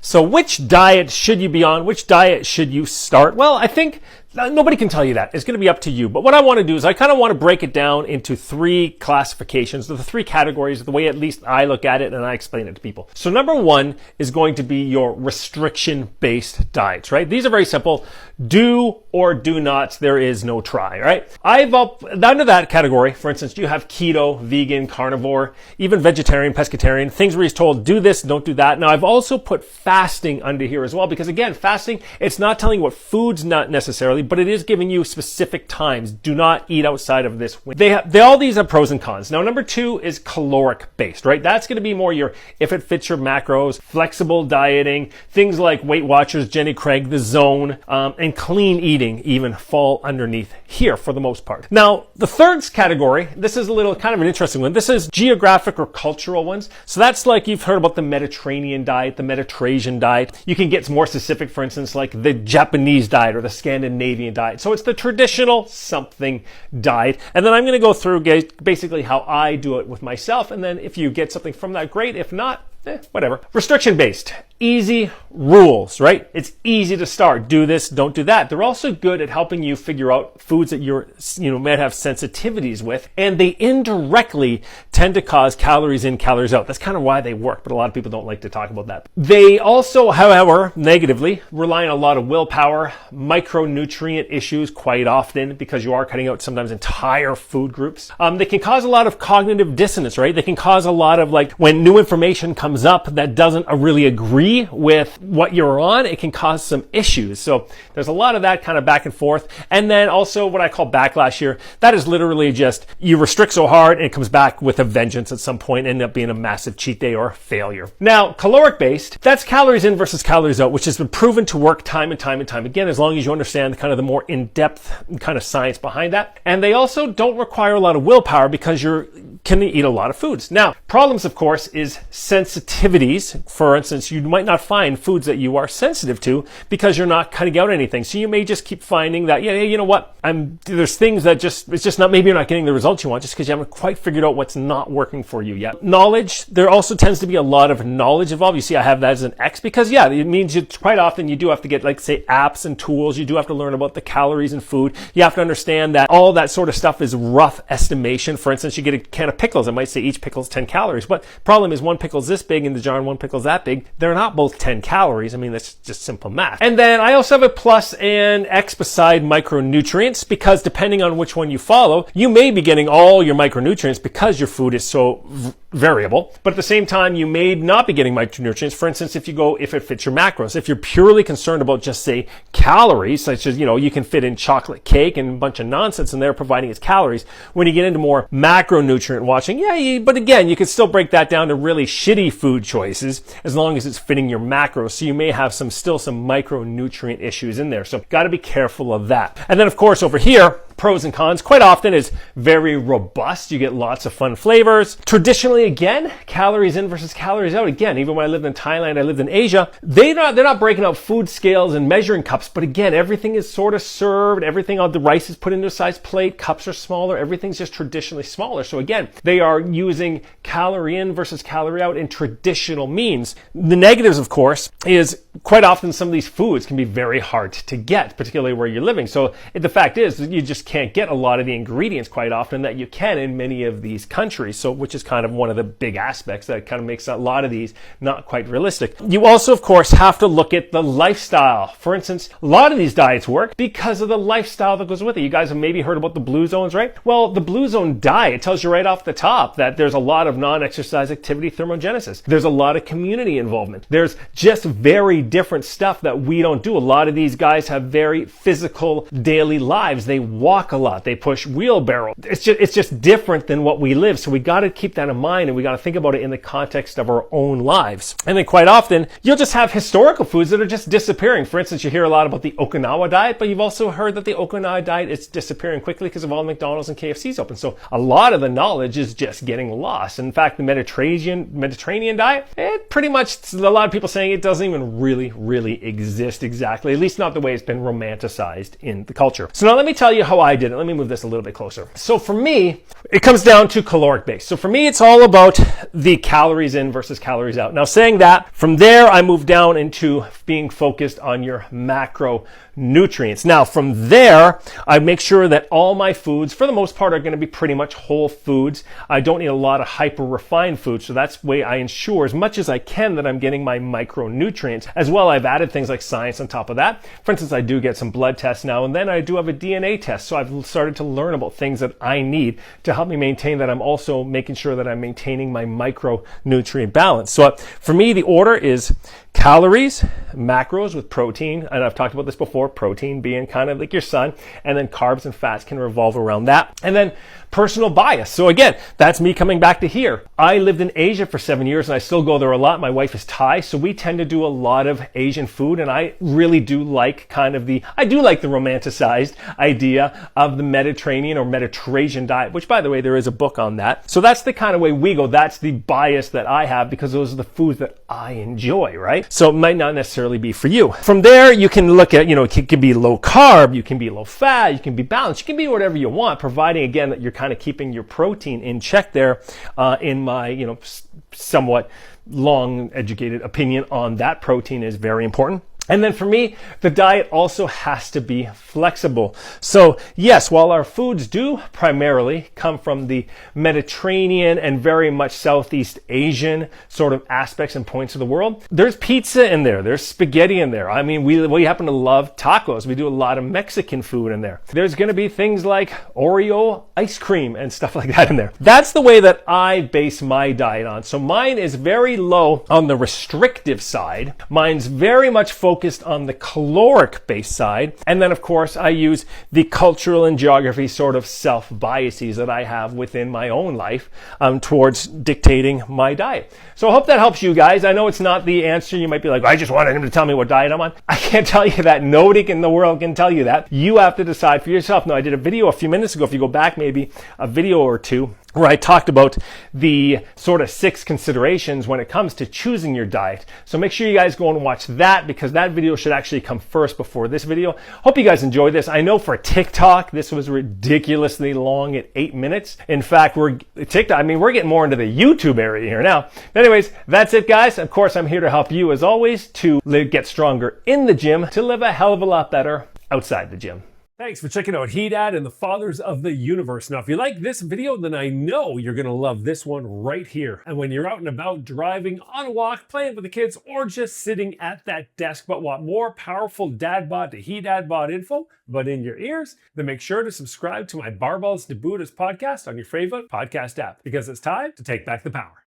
So which diet should you be on? Which diet should you start? Well, I think nobody can tell you that. It's going to be up to you. But what I want to do is I kind of want to break it down into 3 classifications, the 3 categories, the way at least I look at it and I explain it to people. So number 1 is going to be your restriction-based diets, right? These are very simple. Do or do not. There is no try, right? Under that category, for instance, you have keto, vegan, carnivore, even vegetarian, pescatarian, things where he's told do this, don't do that. Now, I've also put fasting under here as well, because again, fasting, it's not telling you what foods not necessarily, but it is giving you specific times. Do not eat outside of this window. All these have pros and cons. Now, number 2 is caloric based, right? That's going to be more your, if it fits your macros, flexible dieting, things like Weight Watchers, Jenny Craig, The Zone, and clean eating even fall underneath here for the most part. Now, the 3rd category, this is a little kind of an interesting one. This is geographic or cultural ones. So that's like you've heard about the Mediterranean diet, the Mediterranean diet. You can get more specific, for instance, like the Japanese diet or the Scandinavian diet. So it's the traditional something diet. And then I'm going to go through basically how I do it with myself. And then if you get something from that, great. If not, whatever. Restriction based. Easy rules, right? It's easy to start. Do this, don't do that. They're also good at helping you figure out foods that might have sensitivities with, and they indirectly tend to cause calories in, calories out. That's kind of why they work, but a lot of people don't like to talk about that. They also, however, negatively rely on a lot of willpower, micronutrient issues quite often, because you are cutting out sometimes entire food groups. They can cause a lot of cognitive dissonance, right? They can cause a lot of, like, when new information comes up that doesn't really agree with what you're on, it can cause some issues. So there's a lot of that kind of back and forth. And then also what I call backlash here, that is literally just you restrict so hard and it comes back with a vengeance at some point, end up being a massive cheat day or failure. Now, caloric based, that's calories in versus calories out, which has been proven to work time and time and time again, as long as you understand kind of the more in-depth kind of science behind that. And they also don't require a lot of willpower because you can eat a lot of foods. Now, problems, of course, is sensitivities. For instance, you might not find foods that you are sensitive to because you're not cutting out anything. So you may just keep finding that, you know what, there's things that it's just not, maybe you're not getting the results you want just because you haven't quite figured out what's not working for you yet. Knowledge, there also tends to be a lot of knowledge involved. You see, I have that as an X because, it means quite often you do have to get, like, say, apps and tools. You do have to learn about the calories in food. You have to understand that all that sort of stuff is rough estimation. For instance, you get a can of pickles. It might say each pickle's 10 calories. But problem is one pickle's this big in the jar and one pickle's that big. They're not both 10 calories. I mean, that's just simple math. And then I also have a plus and X beside micronutrients, because depending on which one you follow, you may be getting all your micronutrients because your food is so variable. But at the same time, you may not be getting micronutrients. For instance, if it fits your macros. If you're purely concerned about just, say, calories, such as, you can fit in chocolate cake and a bunch of nonsense in there providing its calories. When you get into more macronutrient watching, but again, you can still break that down to really shitty food choices as long as it's fitting your macros. So you may have still some micronutrient issues in there. So got to be careful of that. And then, of course, over here, pros and cons. Quite often is very robust. You get lots of fun flavors. Traditionally, again, calories in versus calories out. Again, even when I lived in Thailand, I lived in Asia, they're not breaking out food scales and measuring cups. But again, everything is sort of served. Everything on the rice is put into a size plate. Cups are smaller. Everything's just traditionally smaller. So again, they are using calorie in versus calorie out in traditional means. The negatives, of course, is quite often some of these foods can be very hard to get, particularly where you're living. So the fact is that you just can't get a lot of the ingredients quite often that you can in many of these countries. So, which is kind of one of the big aspects that kind of makes a lot of these not quite realistic. You also, of course, have to look at the lifestyle. For instance, a lot of these diets work because of the lifestyle that goes with it. You guys have maybe heard about the Blue Zones, right? Well, the Blue Zone diet tells you right off the top that there's a lot of non-exercise activity thermogenesis. There's a lot of community involvement. There's just very different stuff that we don't do. A lot of these guys have very physical daily lives. They walk a lot. They push wheelbarrow. It's just different than what we live. So we got to keep that in mind, and we got to think about it in the context of our own lives. And then quite often, you'll just have historical foods that are just disappearing. For instance, you hear a lot about the Okinawa diet, but you've also heard that the Okinawa diet is disappearing quickly because of all McDonald's and KFC's open. So a lot of the knowledge is just getting lost. In fact, the Mediterranean diet, it pretty much, a lot of people saying it doesn't even really exist exactly, at least not the way it's been romanticized in the culture. So now let me tell you how I did it. Let me move this a little bit closer. So for me, it comes down to caloric base. So for me, it's all about the calories in versus calories out. Now saying that, from there, I move down into being focused on your macronutrients. Now from there, I make sure that all my foods, for the most part, are going to be pretty much whole foods. I don't need a lot of hyper refined foods. So that's the way I ensure as much as I can that I'm getting my micronutrients. As well, I've added things like science on top of that. For instance, I do get some blood tests now and then. I do have a DNA test. So I've started to learn about things that I need to help me maintain that. I'm also making sure that I'm maintaining my micronutrient balance. So for me, the order is calories, macros with protein, and I've talked about this before, protein being kind of like your son, and then carbs and fats can revolve around that. And then personal bias. So again, that's me coming back to here. I lived in Asia for 7 years and I still go there a lot. My wife is Thai, so we tend to do a lot of Asian food, and I really do like the romanticized idea of the Mediterranean or Mediterranean diet, which by the way, there is a book on that. So that's the kind of way we go. That's the bias that I have because those are the foods that I enjoy, right? So it might not necessarily be for you. From there, you can look at, it can be low carb, you can be low fat, you can be balanced, you can be whatever you want, providing again that you're kind of keeping your protein in check there, in my, somewhat long educated opinion on that. Protein is very important. And then for me, the diet also has to be flexible. So yes, while our foods do primarily come from the Mediterranean and very much Southeast Asian sort of aspects and points of the world, there's pizza in there. There's spaghetti in there. I mean, we happen to love tacos. We do a lot of Mexican food in there. There's going to be things like Oreo ice cream and stuff like that in there. That's the way that I base my diet on. So mine is very low on the restrictive side. Mine's very much focused on the caloric based side. And then of course I use the cultural and geography sort of self-biases that I have within my own life towards dictating my diet. So I hope that helps you guys. I know it's not the answer. You might be like, I just wanted him to tell me what diet I'm on. I can't tell you that. Nobody in the world can tell you that. You have to decide for yourself. Now, I did a video a few minutes ago, if you go back maybe a video or two, where I talked about the sort of 6 considerations when it comes to choosing your diet. So make sure you guys go and watch that, because that video should actually come first before this video. Hope you guys enjoyed this. I know for TikTok, this was ridiculously long at 8 minutes. In fact, we're getting more into the YouTube area here now. But anyways, that's it, guys. Of course, I'm here to help you as always to get stronger in the gym, to live a hell of a lot better outside the gym. Thanks for checking out He-Dad and the Fathers of the Universe. Now, if you like this video, then I know you're going to love this one right here. And when you're out and about, driving, on a walk, playing with the kids, or just sitting at that desk, but want more powerful dad bod to He-Dad Bod info, but in your ears, then make sure to subscribe to my Barbells to Buddhas podcast on your favorite podcast app, because it's time to take back the power.